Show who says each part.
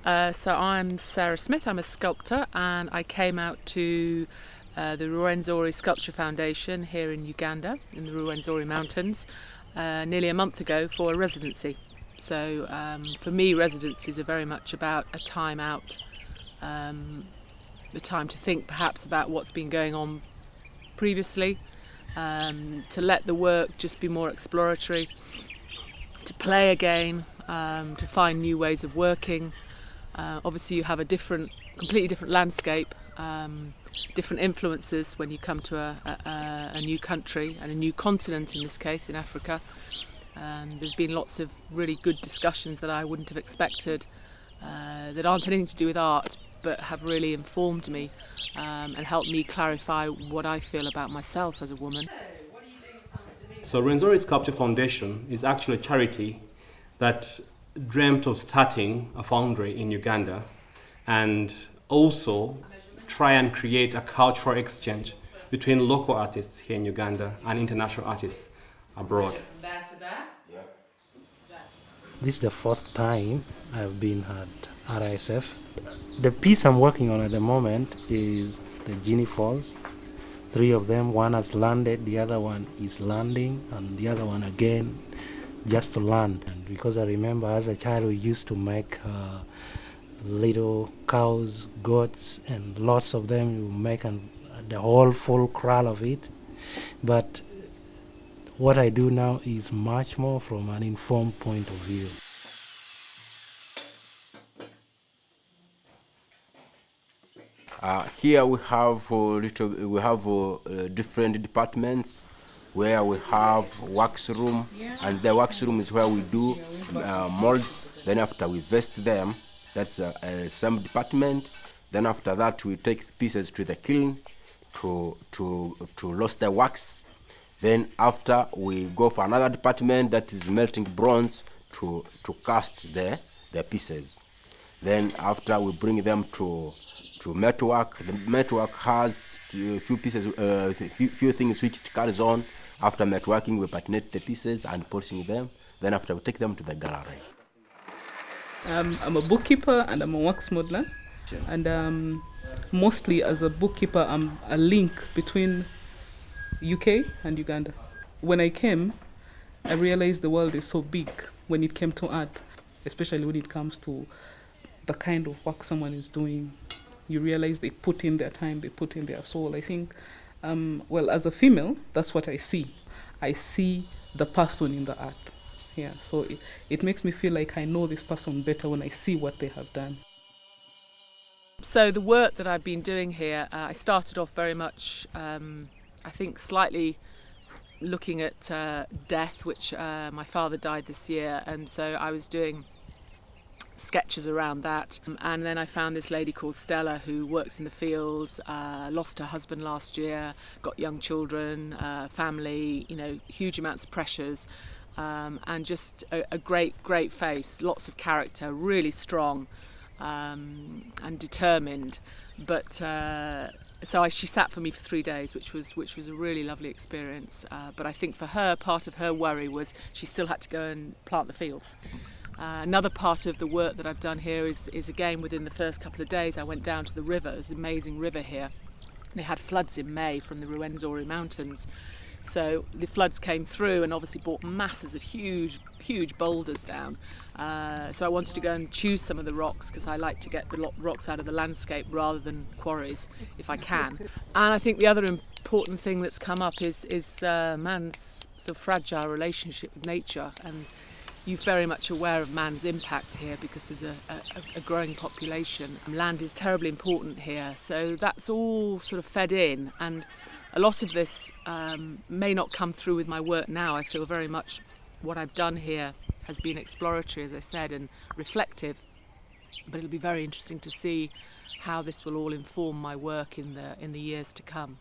Speaker 1: So I'm Sarah Smith, I'm a sculptor, and I came out to the Ruwenzori Sculpture Foundation here in Uganda, in the Ruwenzori Mountains, nearly a month ago for a residency. So for me, residencies are very much about a time out, the time to think perhaps about what's been going on previously, to let the work just be more exploratory, to play again, to find new ways of working. Obviously you have a completely different landscape, different influences when you come to a new country and a new continent, in this case in Africa. There's been lots of really good discussions that I wouldn't have expected, that aren't anything to do with art but have really informed me and helped me clarify what I feel about myself as a woman.
Speaker 2: So Ruwenzori Sculpture Foundation is actually a charity that dreamt of starting a foundry in Uganda and also try and create a cultural exchange between local artists here in Uganda and international artists abroad.
Speaker 3: This is the fourth time I've been at RISF. The piece I'm working on at the moment is the Genie Falls. 3 of them, one has landed, the other one is landing, and the other one again just to land. And because I remember as a child we used to make little cows, goats, and lots of them. You make the whole full kraal of it. But what I do now is much more from an informed point of view.
Speaker 4: Here we have different departments where we have wax room, and the wax room is where we do molds. Then after we vest them, that's some department. Then after that we take pieces to the kiln to roast the wax. Then after we go for another department that is melting bronze to cast the pieces. Then after we bring them to metalwork. The metalwork has a few pieces, few things which it carries on. After metalworking, we patinate the pieces and polishing them. Then after we take them to the gallery.
Speaker 5: I'm a bookkeeper and I'm a wax modeler. Sure. And mostly as a bookkeeper, I'm a link between UK and Uganda. When I came, I realized the world is so big when it came to art, especially when it comes to the kind of work someone is doing. You realize they put in their time, they put in their soul. I think, well, as a female, that's what I see. I see the person in the art. Yeah, so it makes me feel like I know this person better when I see what they have done.
Speaker 1: So the work that I've been doing here, I started off very much, I think slightly looking at death, which my father died this year, and so I was doing sketches around that. And then I found this lady called Stella who works in the fields, lost her husband last year, got young children, family, huge amounts of pressures, and just a great face, lots of character, really strong and determined. But so she sat for me for 3 days, which was a really lovely experience. But I think for her, part of her worry was she still had to go and plant the fields. Another part of the work that I've done here is again within the first couple of days I went down to the river. There's an amazing river here. They had floods in May from the Ruwenzori Mountains. So the floods came through and obviously brought masses of huge boulders down. So I wanted to go and choose some of the rocks because I like to get the rocks out of the landscape rather than quarries if I can. And I think the other important thing that's come up is man's sort of fragile relationship with nature, and you're very much aware of man's impact here because there's a growing population. Land is terribly important here, so that's all sort of fed in, and a lot of this may not come through with my work now. I feel very much what I've done here has been exploratory, as I said, and reflective, but it'll be very interesting to see how this will all inform my work in the years to come.